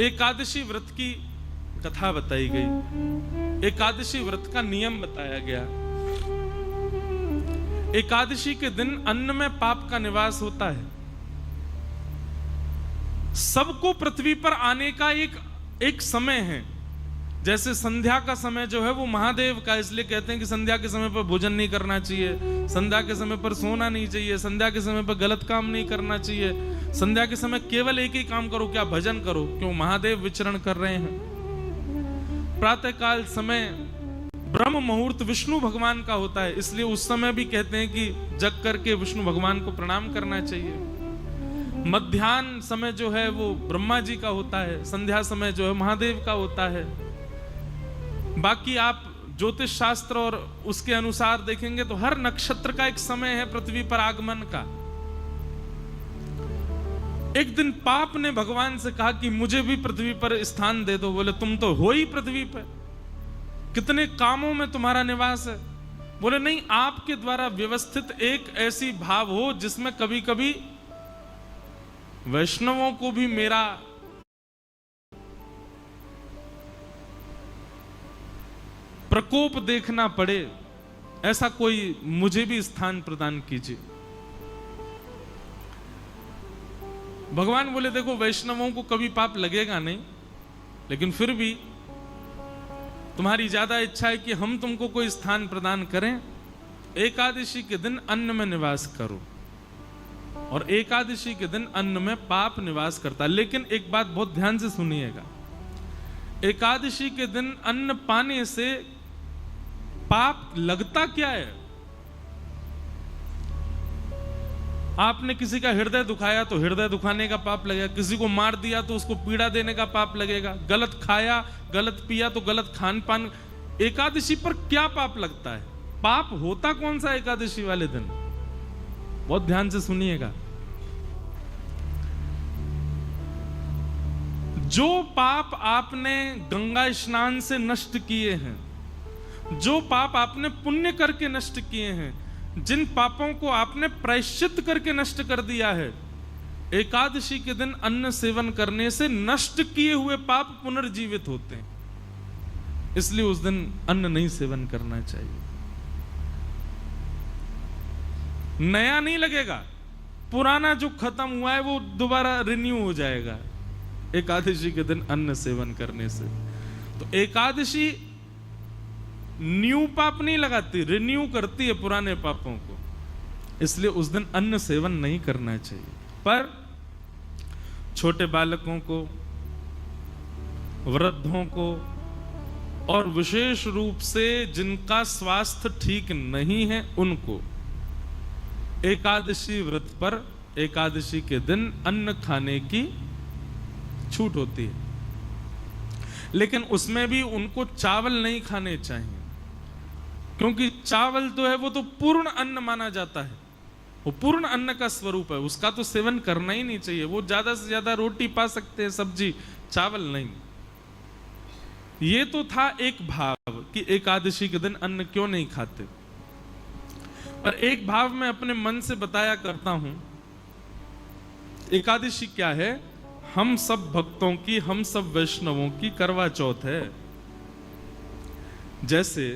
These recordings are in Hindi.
एकादशी व्रत की कथा बताई गई, एकादशी व्रत का नियम बताया गया। एकादशी के दिन अन्न में पाप का निवास होता है। सबको पृथ्वी पर आने का एक समय है। जैसे संध्या का समय जो है वो महादेव का, इसलिए कहते हैं कि संध्या के समय पर भोजन नहीं करना चाहिए, संध्या के समय पर सोना नहीं चाहिए, संध्या के समय पर गलत काम नहीं करना चाहिए, संध्या के समय केवल एक ही काम करो, क्या भजन करो, क्यों महादेव विचरण कर रहे हैं। प्रातःकाल समय ब्रह्म मुहूर्त विष्णु भगवान का होता है, इसलिए उस समय भी कहते हैं कि जग करके विष्णु भगवान को प्रणाम करना चाहिए। मध्याह्न समय जो है वो ब्रह्मा जी का होता है, संध्या समय जो है महादेव का होता है। बाकी आप ज्योतिष शास्त्र और उसके अनुसार देखेंगे तो हर नक्षत्र का एक समय है पृथ्वी पर आगमन का। एक दिन पाप ने भगवान से कहा कि मुझे भी पृथ्वी पर स्थान दे दो। बोले तुम तो हो ही पृथ्वी पर, कितने कामों में तुम्हारा निवास है। बोले नहीं, आपके द्वारा व्यवस्थित एक ऐसी भाव हो जिसमें कभी कभी वैष्णवों को भी मेरा प्रकोप देखना पड़े, ऐसा कोई मुझे भी स्थान प्रदान कीजिए। भगवान बोले देखो, वैष्णवों को कभी पाप लगेगा नहीं, लेकिन फिर भी तुम्हारी ज्यादा इच्छा है कि हम तुमको कोई स्थान प्रदान करें। एकादशी के दिन अन्न में निवास करो, और एकादशी के दिन अन्न में पाप निवास करता है। लेकिन एक बात बहुत ध्यान से सुनिएगा, एकादशी के दिन अन्न पाने से पाप लगता क्या है। आपने किसी का हृदय दुखाया तो हृदय दुखाने का पाप लगेगा, किसी को मार दिया तो उसको पीड़ा देने का पाप लगेगा, गलत खाया गलत पिया तो गलत खान पान। एकादशी पर क्या पाप लगता है? पाप होता कौन सा एकादशी वाले दिन? बहुत ध्यान से सुनिएगा। जो पाप आपने गंगा स्नान से नष्ट किए हैं, जो पाप आपने पुण्य करके नष्ट किए हैं, जिन पापों को आपने प्रायश्चित करके नष्ट कर दिया है, एकादशी के दिन अन्न सेवन करने से नष्ट किए हुए पाप पुनर्जीवित होते हैं। इसलिए उस दिन अन्न नहीं सेवन करना चाहिए। नया नहीं लगेगा, पुराना जो खत्म हुआ है वो दोबारा रिन्यू हो जाएगा एकादशी के दिन अन्न सेवन करने से। तो एकादशी न्यू पाप नहीं लगाती, रिन्यू करती है पुराने पापों को। इसलिए उस दिन अन्न सेवन नहीं करना चाहिए। पर छोटे बालकों को, वृद्धों को, और विशेष रूप से जिनका स्वास्थ्य ठीक नहीं है उनको एकादशी व्रत पर एकादशी के दिन अन्न खाने की छूट होती है। लेकिन उसमें भी उनको चावल नहीं खाने चाहिए, क्योंकि चावल तो है वो तो पूर्ण अन्न माना जाता है, वो पूर्ण अन्न का स्वरूप है, उसका तो सेवन करना ही नहीं चाहिए। वो ज्यादा से ज्यादा रोटी पा सकते हैं, सब्जी, चावल नहीं। ये तो था एक भाव कि एकादशी के दिन अन्न क्यों नहीं खाते। पर एक भाव मैं अपने मन से बताया करता हूं। एकादशी क्या है? हम सब भक्तों की, हम सब वैष्णवों की करवा चौथ है। जैसे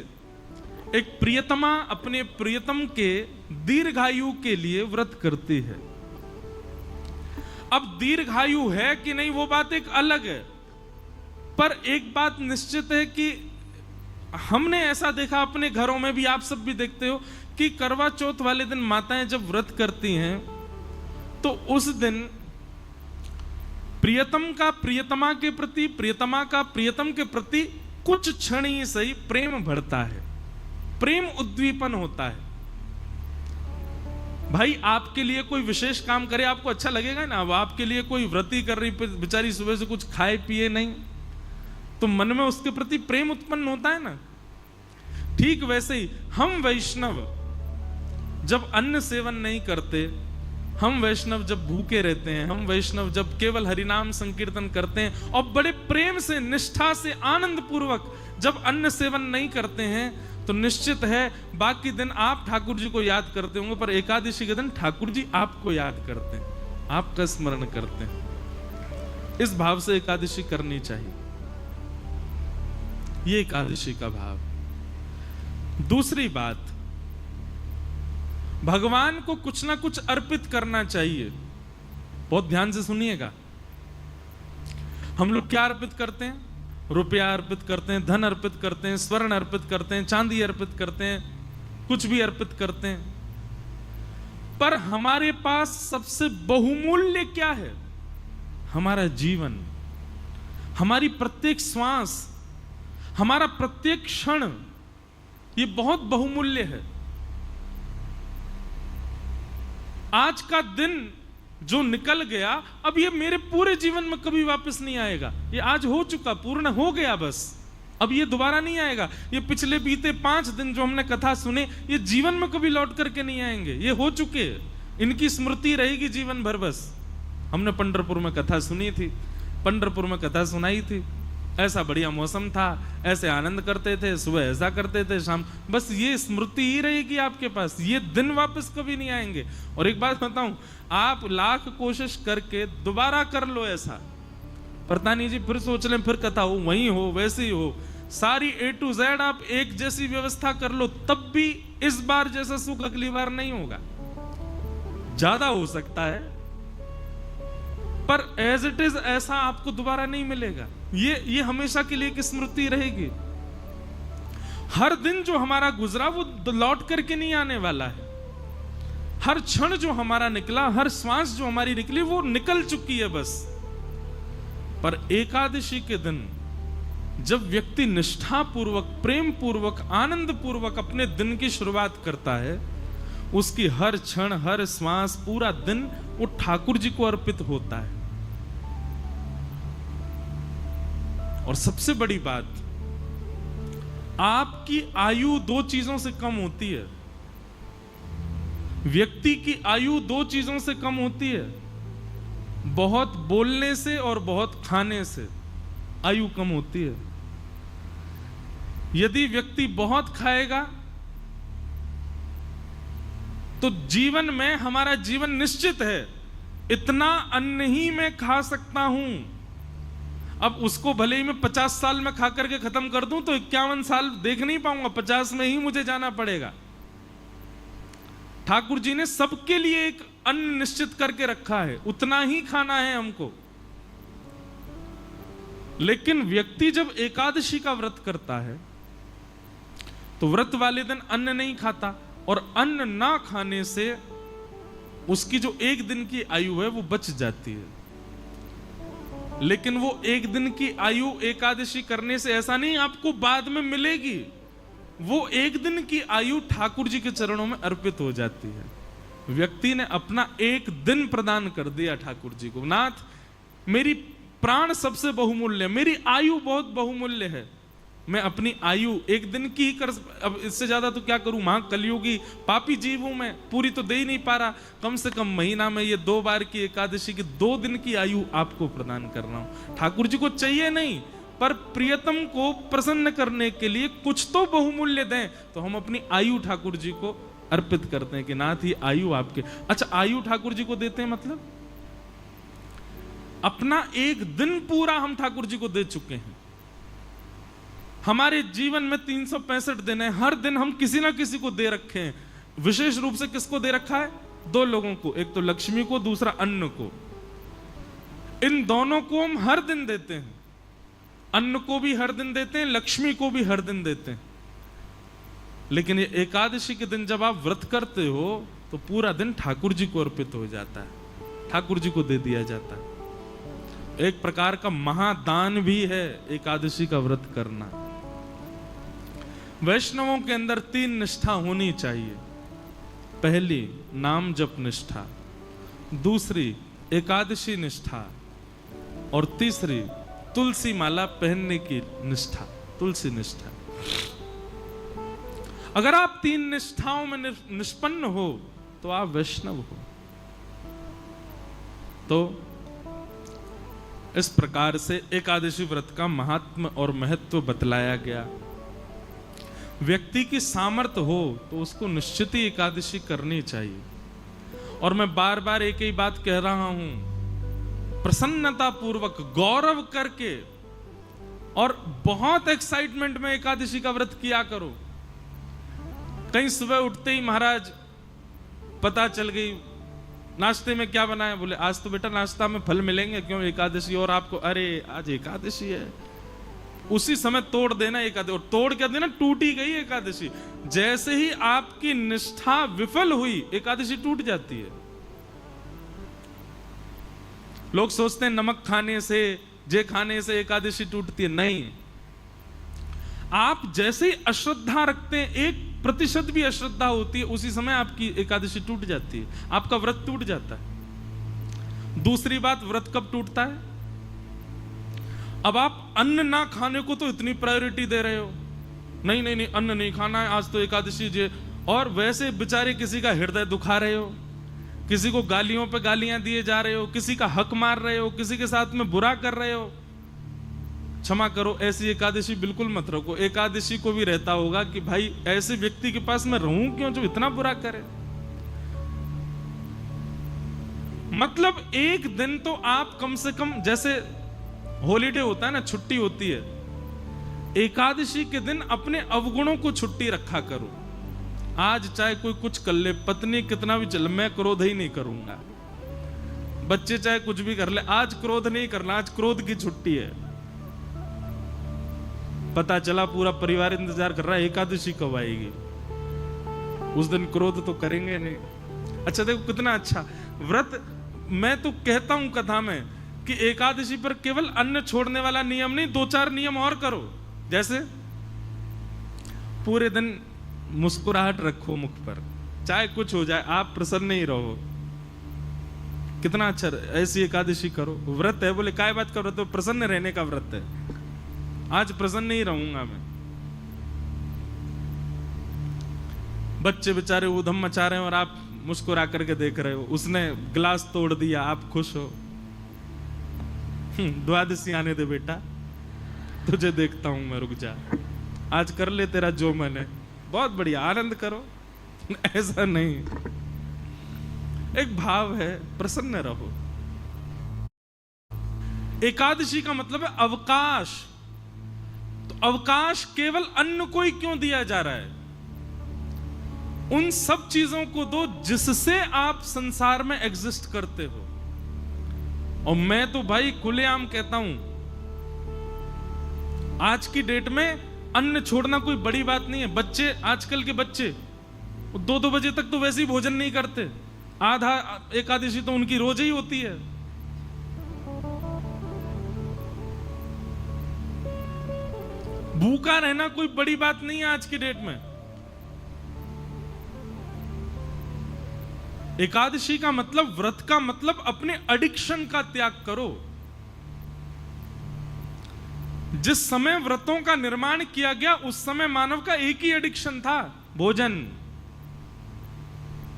एक प्रियतमा अपने प्रियतम के दीर्घायु के लिए व्रत करती है। अब दीर्घायु है कि नहीं वो बात एक अलग है, पर एक बात निश्चित है कि हमने ऐसा देखा अपने घरों में भी, आप सब भी देखते हो कि करवा चौथ वाले दिन माताएं जब व्रत करती हैं तो उस दिन प्रियतम का प्रियतमा के प्रति, प्रियतमा का प्रियतम के प्रति कुछ क्षण ही सही प्रेम बढ़ता है, प्रेम उद्दीपन होता है। भाई आपके लिए कोई विशेष काम करे आपको अच्छा लगेगा ना। अब आपके लिए कोई व्रती कर रही बेचारी, सुबह से कुछ खाए पिए नहीं, तो मन में उसके प्रति प्रेम उत्पन्न होता है ना। ठीक वैसे ही हम वैष्णव जब अन्न सेवन नहीं करते, हम वैष्णव जब भूखे रहते हैं, हम वैष्णव जब केवल हरिनाम संकीर्तन करते हैं और बड़े प्रेम से, निष्ठा से, आनंद पूर्वक जब अन्न सेवन नहीं करते हैं, तो निश्चित है बाकी दिन आप ठाकुर जी को याद करते होंगे, पर एकादशी के दिन ठाकुर जी आपको याद करते हैं, आपका स्मरण करते हैं। इस भाव से एकादशी करनी चाहिए। ये एकादशी का भाव। दूसरी बात, भगवान को कुछ ना कुछ अर्पित करना चाहिए। बहुत ध्यान से सुनिएगा। हम लोग क्या अर्पित करते हैं? रुपया अर्पित करते हैं, धन अर्पित करते हैं, स्वर्ण अर्पित करते हैं, चांदी अर्पित करते हैं, कुछ भी अर्पित करते हैं। पर हमारे पास सबसे बहुमूल्य क्या है? हमारा जीवन, हमारी प्रत्येक श्वास, हमारा प्रत्येक क्षण, ये बहुत बहुमूल्य है। आज का दिन जो निकल गया, अब ये मेरे पूरे जीवन में कभी वापस नहीं आएगा। ये आज हो चुका, पूर्ण हो गया, बस अब ये दोबारा नहीं आएगा। ये पिछले बीते 5 दिन जो हमने कथा सुने, ये जीवन में कभी लौट करके नहीं आएंगे। ये हो चुके, इनकी स्मृति रहेगी जीवन भर। बस हमने पंढरपुर में कथा सुनी थी, पंढरपुर में कथा सुनाई थी। ऐसा बढ़िया मौसम था, ऐसे आनंद करते थे, सुबह ऐसा करते थे, शाम, बस ये स्मृति ही रहेगी आपके पास। ये दिन वापस कभी नहीं आएंगे। और एक बात बताऊं, आप लाख कोशिश करके दोबारा कर लो ऐसा, पता नहीं जी, फिर सोच लें, फिर कथा हो, वही हो, वैसी हो, सारी A to Z आप एक जैसी व्यवस्था कर लो, तब भी इस बार जैसा सुख अगली बार नहीं होगा। ज्यादा हो सकता है, पर एज इट इज ऐसा आपको दोबारा नहीं मिलेगा। ये हमेशा के लिए एक स्मृति रहेगी। हर दिन जो हमारा गुजरा वो लौट करके नहीं आने वाला है। हर क्षण जो हमारा निकला, हर श्वास जो हमारी निकली, वो निकल चुकी है बस। पर एकादशी के दिन जब व्यक्ति निष्ठा पूर्वक, प्रेम पूर्वक, आनंद पूर्वक अपने दिन की शुरुआत करता है, उसकी हर क्षण, हर श्वास, पूरा दिन वो ठाकुर जी को अर्पित होता है। और सबसे बड़ी बात, आपकी आयु 2 चीजों से कम होती है। व्यक्ति की आयु 2 चीजों से कम होती है, बहुत बोलने से और बहुत खाने से आयु कम होती है। यदि व्यक्ति बहुत खाएगा तो जीवन में, हमारा जीवन निश्चित है, इतना अन्न ही मैं खा सकता हूं। अब उसको भले ही मैं 50 साल में खा करके खत्म कर दूं तो 51 साल देख नहीं पाऊंगा, 50 में ही मुझे जाना पड़ेगा। ठाकुर जी ने सबके लिए एक अन्न निश्चित करके रखा है, उतना ही खाना है हमको। लेकिन व्यक्ति जब एकादशी का व्रत करता है तो व्रत वाले दिन अन्न नहीं खाता, और अन्न ना खाने से उसकी जो 1 दिन की आयु है वो बच जाती है। लेकिन वो 1 दिन की आयु एकादशी करने से ऐसा नहीं आपको बाद में मिलेगी, वो 1 दिन की आयु ठाकुर जी के चरणों में अर्पित हो जाती है। व्यक्ति ने अपना 1 दिन प्रदान कर दिया ठाकुर जी को। नाथ, मेरी प्राण सबसे बहुमूल्य, मेरी आयु बहुत बहुमूल्य है, मैं अपनी आयु 1 दिन की ही कर, अब इससे ज्यादा तो क्या करूं, महा कलयुगी पापी जीव हूं मैं, पूरी तो दे ही नहीं पा रहा। कम से कम महीना में ये 2 बार की एकादशी की 2 दिन की आयु आपको प्रदान कर रहा हूं। ठाकुर जी को चाहिए नहीं, पर प्रियतम को प्रसन्न करने के लिए कुछ तो बहुमूल्य दें, तो हम अपनी आयु ठाकुर जी को अर्पित करते हैं कि नाथ ये आयु आपके। अच्छा, आयु ठाकुर जी को देते हैं मतलब अपना 1 दिन पूरा हम ठाकुर जी को दे चुके हैं। हमारे जीवन में 365 दिन है, हर दिन हम किसी ना किसी को दे रखे हैं। विशेष रूप से किसको दे रखा है? 2 लोगों को, एक तो लक्ष्मी को, दूसरा अन्न को। इन दोनों को हम हर दिन देते हैं, अन्न को भी हर दिन देते हैं, लक्ष्मी को भी हर दिन देते हैं। लेकिन ये एकादशी के दिन जब आप व्रत करते हो तो पूरा दिन ठाकुर जी को अर्पित हो जाता है, ठाकुर जी को दे दिया जाता है। एक प्रकार का महादान भी है एकादशी का व्रत करना। वैष्णवों के अंदर 3 निष्ठा होनी चाहिए। पहली नाम जप निष्ठा, दूसरी एकादशी निष्ठा, और तीसरी तुलसी माला पहनने की निष्ठा, तुलसी निष्ठा। अगर आप 3 निष्ठाओं में निष्पन्न हो तो आप वैष्णव हो। तो इस प्रकार से एकादशी व्रत का महात्म और महत्व बतलाया गया। व्यक्ति की सामर्थ्य हो तो उसको निश्चित ही एकादशी करनी चाहिए। और मैं बार बार एक ही बात कह रहा हूं प्रसन्नता पूर्वक गौरव करके और बहुत एक्साइटमेंट में एकादशी का व्रत किया करो। कहीं सुबह उठते ही महाराज पता चल गई नाश्ते में क्या बनाया, बोले आज तो बेटा नाश्ता में फल मिलेंगे, क्यों एकादशी, और आपको अरे आज एकादशी है, उसी समय तोड़ देना एकादशी। और तोड़ क्या देना, टूटी गई एकादशी। जैसे ही आपकी निष्ठा विफल हुई एकादशी टूट जाती है। लोग सोचते हैं नमक खाने से, जे खाने से एकादशी टूटती है। नहीं, आप जैसे ही अश्रद्धा रखते हैं, 1% भी अश्रद्धा होती है, उसी समय आपकी एकादशी टूट जाती है, आपका व्रत टूट जाता है। दूसरी बात, व्रत कब टूटता है? अब आप अन्न ना खाने को तो इतनी प्रायोरिटी दे रहे हो, नहीं नहीं नहीं अन्न नहीं खाना है, आज तो एकादशी जे, और वैसे बेचारे किसी का हृदय दुखा रहे हो, किसी को गालियों पे गालियां दिए जा रहे हो, किसी का हक मार रहे हो, किसी के साथ में बुरा कर रहे हो। क्षमा करो, ऐसी एकादशी बिल्कुल मत रखो। एकादशी को भी रहता होगा कि भाई ऐसे व्यक्ति के पास मैं रहूं क्यों जो इतना बुरा करे। मतलब एक दिन तो आप कम से कम, जैसे हॉलीडे होता है ना, छुट्टी होती है, एकादशी के दिन अपने अवगुणों को छुट्टी रखा करो। आज चाहे कोई कुछ कर ले, पत्नी कितना भी चल, मैं क्रोध ही नहीं करूंगा, बच्चे चाहे कुछ भी कर ले, आज क्रोध नहीं करना, आज क्रोध की छुट्टी है। पता चला पूरा परिवार इंतजार कर रहा है एकादशी कब आएगी, उस दिन क्रोध तो करेंगे नहीं। अच्छा देखो कितना अच्छा व्रत। मैं तो कहता हूं कथा में कि एकादशी पर केवल अन्न छोड़ने वाला नियम नहीं, 2-4 नियम और करो। जैसे पूरे दिन मुस्कुराहट रखो मुख पर, चाहे कुछ हो जाए आप प्रसन्न ही रहो। कितना अच्छा, ऐसी एकादशी करो। व्रत है, बोले काय बात करो, तो प्रसन्न रहने का व्रत है। आज प्रसन्न ही रहूंगा मैं। बच्चे बेचारे उधम मचा रहे हैं और आप मुस्कुरा करके देख रहे हो। उसने गिलास तोड़ दिया, आप खुश हो। द्वादशी आने दे बेटा, तुझे देखता हूं मैं, रुक जा, आज कर ले तेरा जो मन है, बहुत बढ़िया, आनंद करो। ऐसा नहीं, एक भाव है, प्रसन्न रहो। एकादशी का मतलब है अवकाश। तो अवकाश केवल अन्न को ही क्यों दिया जा रहा है? उन सब चीजों को दो जिससे आप संसार में एग्जिस्ट करते हो। और मैं तो भाई खुलेआम कहता हूं, आज की डेट में अन्न छोड़ना कोई बड़ी बात नहीं है। बच्चे, आजकल के बच्चे 2-2 बजे तक तो वैसे ही भोजन नहीं करते, आधा एकादशी तो उनकी रोज ही होती है। भूखा रहना कोई बड़ी बात नहीं है आज की डेट में। एकादशी का मतलब, व्रत का मतलब अपने एडिक्शन का त्याग करो। जिस समय व्रतों का निर्माण किया गया उस समय मानव का एक ही एडिक्शन था, भोजन।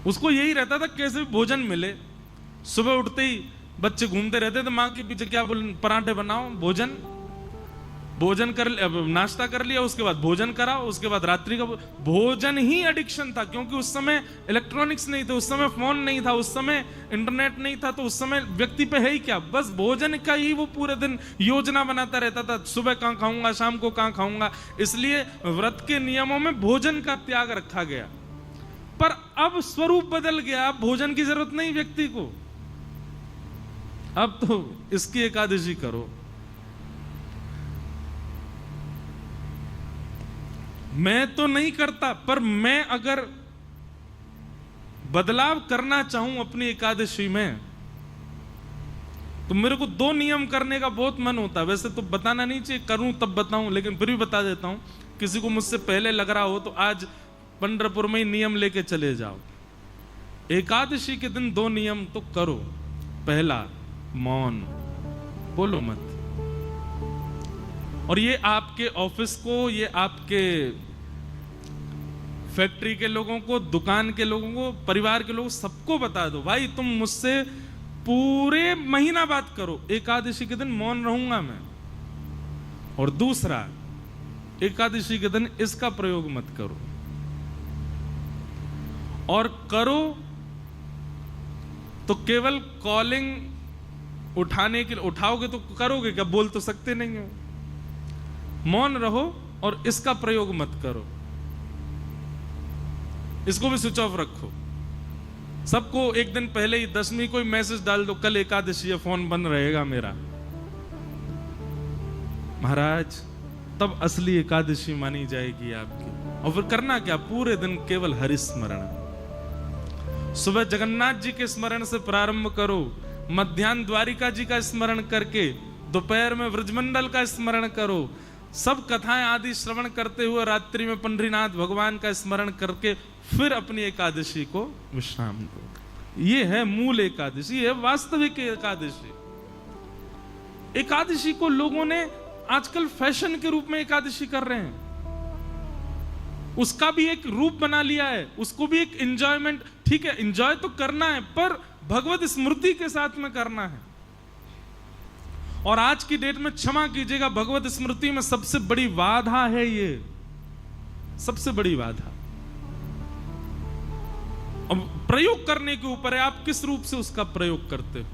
उसको यही रहता था कैसे भी भोजन मिले। सुबह उठते ही बच्चे घूमते रहते थे मां के पीछे, क्या बोल, पराठे बनाओ, भोजन। भोजन कर, नाश्ता कर लिया, उसके बाद भोजन कराओ, उसके बाद रात्रि का भोजन ही एडिक्शन था। क्योंकि उस समय इलेक्ट्रॉनिक्स नहीं थे, उस समय फोन नहीं था, उस समय इंटरनेट नहीं था, तो उस समय व्यक्ति पे है ही क्या, बस भोजन का ही वो पूरे दिन योजना बनाता रहता था। सुबह कहां खाऊंगा, शाम को कहां खाऊंगा। इसलिए व्रत के नियमों में भोजन का त्याग रखा गया। पर अब स्वरूप बदल गया, अब भोजन की जरूरत नहीं व्यक्ति को। अब तो इसकी एकादशी करो। मैं तो नहीं करता, पर मैं अगर बदलाव करना चाहूं अपनी एकादशी में, तो मेरे को 2 नियम करने का बहुत मन होता है। वैसे तो बताना नहीं चाहिए, करूं तब बताऊं, लेकिन फिर भी बता देता हूं। किसी को मुझसे पहले लग रहा हो तो आज पंढरपुर में ही नियम लेके चले जाओ। एकादशी के दिन 2 नियम तो करो। पहला, मौन, बोलो मत। और ये आपके ऑफिस को, ये आपके फैक्ट्री के लोगों को, दुकान के लोगों को, परिवार के लोगों, सबको बता दो, भाई तुम मुझसे पूरे महीना बात करो, एकादशी के दिन मौन रहूंगा मैं। और दूसरा, एकादशी के दिन इसका प्रयोग मत करो, और करो तो केवल कॉलिंग उठाने के लिए उठाओगे तो करोगे क्या? बोल तो सकते नहीं हो। मौन रहो और इसका प्रयोग मत करो, इसको भी स्विच ऑफ रखो। सबको एक दिन पहले ही 10वीं कोई मैसेज डाल दो, कल एकादशी है, फोन बंद रहेगा मेरा। महाराज तब असली एकादशी मानी जाएगी आपकी। और फिर करना क्या? पूरे दिन केवल हरि स्मरण। सुबह जगन्नाथ जी के स्मरण से प्रारंभ करो, मध्याह्न द्वारिका जी का स्मरण करके, दोपहर में व्रजमंडल का स्मरण करो, सब कथाएं आदि श्रवण करते हुए रात्रि में पंडरीनाथ भगवान का स्मरण करके फिर अपनी एकादशी को विश्राम दो। ये है मूल एकादशी, है वास्तविक एकादशी। एकादशी को लोगों ने आजकल फैशन के रूप में एकादशी कर रहे हैं, उसका भी एक रूप बना लिया है, उसको भी एक एंजॉयमेंट। ठीक है, एंजॉय तो करना है, पर भगवत स्मृति के साथ में करना है। और आज की डेट में क्षमा कीजिएगा, भगवत स्मृति में सबसे बड़ी बाधा है ये, सबसे बड़ी बाधा। अब प्रयोग करने के ऊपर है, आप किस रूप से उसका प्रयोग करते हो।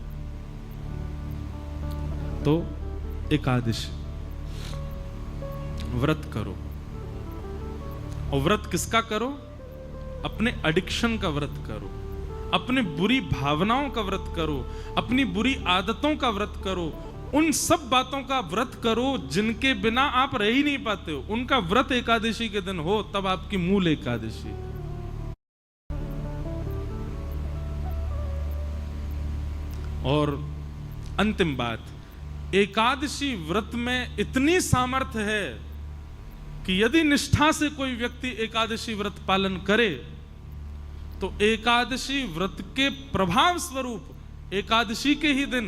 तो एकादशी व्रत करो, और व्रत किसका करो? अपने एडिक्शन का व्रत करो, अपने बुरी भावनाओं का व्रत करो, अपनी बुरी आदतों का व्रत करो, उन सब बातों का व्रत करो जिनके बिना आप रह ही नहीं पाते हो। उनका व्रत एकादशी के दिन हो, तब आपकी मूल एकादशी। और अंतिम बात, एकादशी व्रत में इतनी सामर्थ्य है कि यदि निष्ठा से कोई व्यक्ति एकादशी व्रत पालन करे तो एकादशी व्रत के प्रभाव स्वरूप एकादशी के ही दिन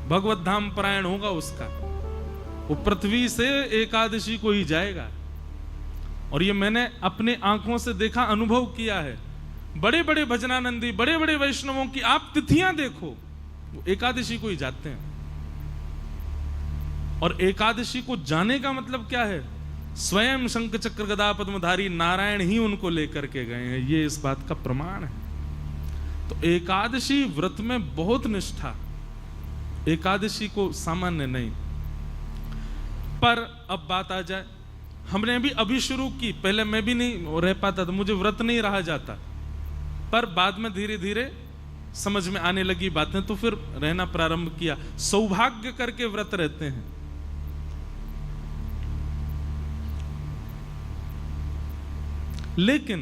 भगवत धाम परायण होगा उसका। वो पृथ्वी से एकादशी को ही जाएगा। और ये मैंने अपने आंखों से देखा, अनुभव किया है। बड़े बड़े भजनानंदी, बड़े बड़े वैष्णवों की आप तिथियां देखो, वो एकादशी को ही जाते हैं। और एकादशी को जाने का मतलब क्या है? स्वयं शंख चक्र गदा पद्मधारी नारायण ही उनको लेकर के गए हैं, ये इस बात का प्रमाण है। तो एकादशी व्रत में बहुत निष्ठा, एकादशी को सामान्य नहीं। पर अब बात आ जाए, हमने भी अभी शुरू की, पहले मैं भी नहीं रह पाता था, मुझे व्रत नहीं रहा जाता, पर बाद में धीरे धीरे समझ में आने लगी बातें, तो फिर रहना प्रारंभ किया। सौभाग्य करके व्रत रहते हैं। लेकिन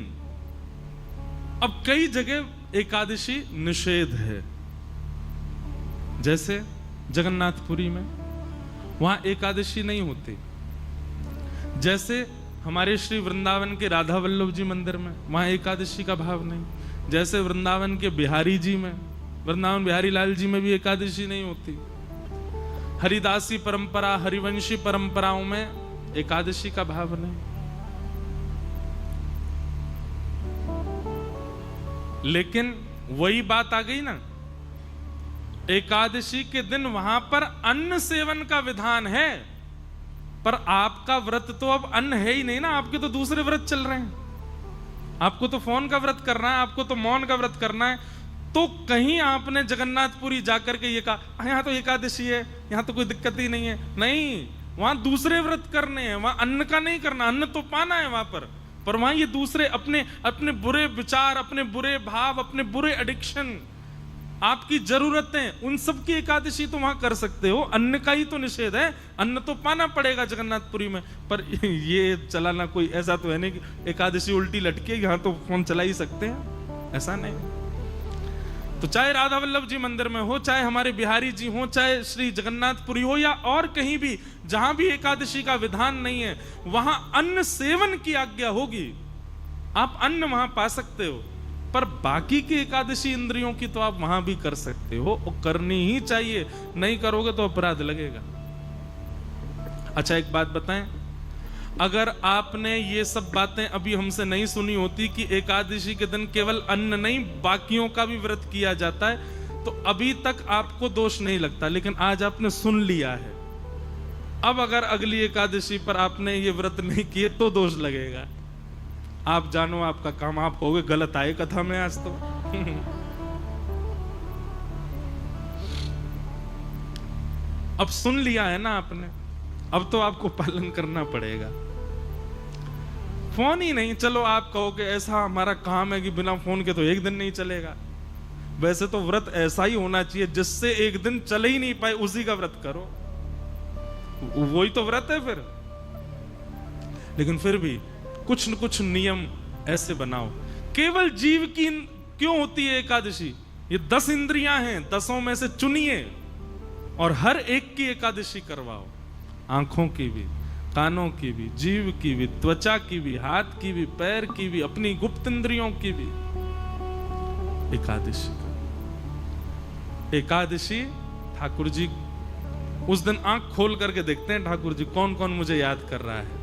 अब कई जगह एकादशी निषेध है, जैसे जगन्नाथपुरी में वहां एकादशी नहीं होती। जैसे हमारे श्री वृंदावन के राधा वल्लभ जी मंदिर में वहां एकादशी का भाव नहीं। जैसे वृंदावन के बिहारी जी में, वृंदावन बिहारी लाल जी में भी एकादशी नहीं होती। हरिदासी परंपरा, हरिवंशी परंपराओं में एकादशी का भाव नहीं। लेकिन वही बात आ गई ना, एकादशी के दिन वहां पर अन्न सेवन का विधान है, पर आपका व्रत तो अब अन्न है ही नहीं ना, आपके तो दूसरे व्रत चल रहे हैं। आपको तो फोन का व्रत करना है, आपको तो मौन का व्रत करना है। तो कहीं आपने जगन्नाथपुरी जाकर के ये कहा यहां तो एकादशी है, यहां तो कोई दिक्कत ही नहीं है। नहीं, वहां दूसरे व्रत करने हैं, वहां अन्न का नहीं करना। अन्न तो पाना है वहां पर वहां ये दूसरे अपने बुरे विचार, अपने बुरे भाव, अपने बुरे एडिक्शन, आपकी जरूरतें, उन सब की एकादशी तो वहां कर सकते हो। अन्न का ही तो निषेध है, अन्न तो पाना पड़ेगा जगन्नाथपुरी में। पर ये चलाना कोई ऐसा तो है नहीं कि एकादशी उल्टी लटके, यहां तो फोन चला ही सकते हैं, ऐसा नहीं। तो चाहे राधा वल्लभ जी मंदिर में हो, चाहे हमारे बिहारी जी हो, चाहे श्री जगन्नाथपुरी हो, या और कहीं भी जहां भी एकादशी का विधान नहीं है, वहां अन्न सेवन की आज्ञा होगी। आप अन्न वहां पा सकते हो, पर बाकी की एकादशी इंद्रियों की तो आप वहां भी कर सकते हो, और करनी ही चाहिए। नहीं करोगे तो अपराध लगेगा। अच्छा, एक बात बताएं, अगर आपने ये सब बातें अभी हमसे नहीं सुनी होती कि एकादशी के दिन केवल अन्न नहीं बाकियों का भी व्रत किया जाता है, तो अभी तक आपको दोष नहीं लगता। लेकिन आज आपने सुन लिया है, अब अगर अगली एकादशी पर आपने ये व्रत नहीं किए तो दोष लगेगा। आप जानो आपका काम आप हो गए, गलत आए कथा में आज तो। अब सुन लिया है ना आपने, अब तो आपको पालन करना पड़ेगा। फोन ही नहीं, चलो आप कहोगे ऐसा हमारा काम है कि बिना फोन के तो एक दिन नहीं चलेगा। वैसे तो व्रत ऐसा ही होना चाहिए जिससे एक दिन चले ही नहीं पाए उसी का व्रत करो, वही तो व्रत है फिर। लेकिन फिर भी कुछ न कुछ नियम ऐसे बनाओ। केवल जीव की क्यों होती है एकादशी? ये 10 इंद्रियां हैं, 10 में से चुनिए और हर एक की एकादशी करवाओ। आंखों की भी, कानों की भी, जीव की भी, त्वचा की भी, हाथ की भी, पैर की भी, अपनी गुप्त इंद्रियों की भी एकादशी करो। एकादशी ठाकुर जी उस दिन आंख खोल करके देखते हैं ठाकुर जी कौन कौन मुझे याद कर रहा है।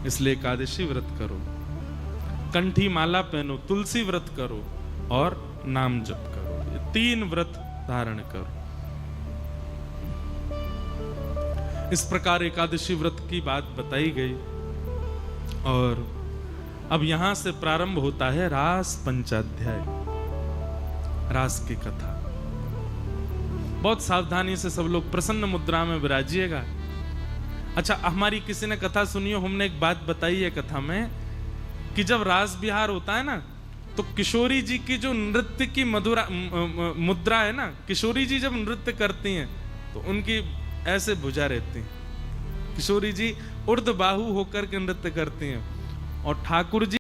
इसलिए एकादशी व्रत करो, कंठी माला पहनो, तुलसी व्रत करो और नाम जप करो। ये 3 व्रत धारण करो। इस प्रकार एकादशी व्रत की बात बताई गई और अब यहां से प्रारंभ होता है रास पंचाध्याय, रास की कथा। बहुत सावधानी से सब लोग प्रसन्न मुद्रा में विराजिएगा। अच्छा, हमारी किसी ने कथा सुनी हो, हमने एक बात बताई है कथा में कि जब रास विहार होता है ना तो किशोरी जी की जो नृत्य की मुद्रा है ना, किशोरी जी जब नृत्य करती हैं तो उनकी ऐसे भुजा रहती है। किशोरी जी ऊर्ध्व बाहु होकर के नृत्य करती हैं और ठाकुर जी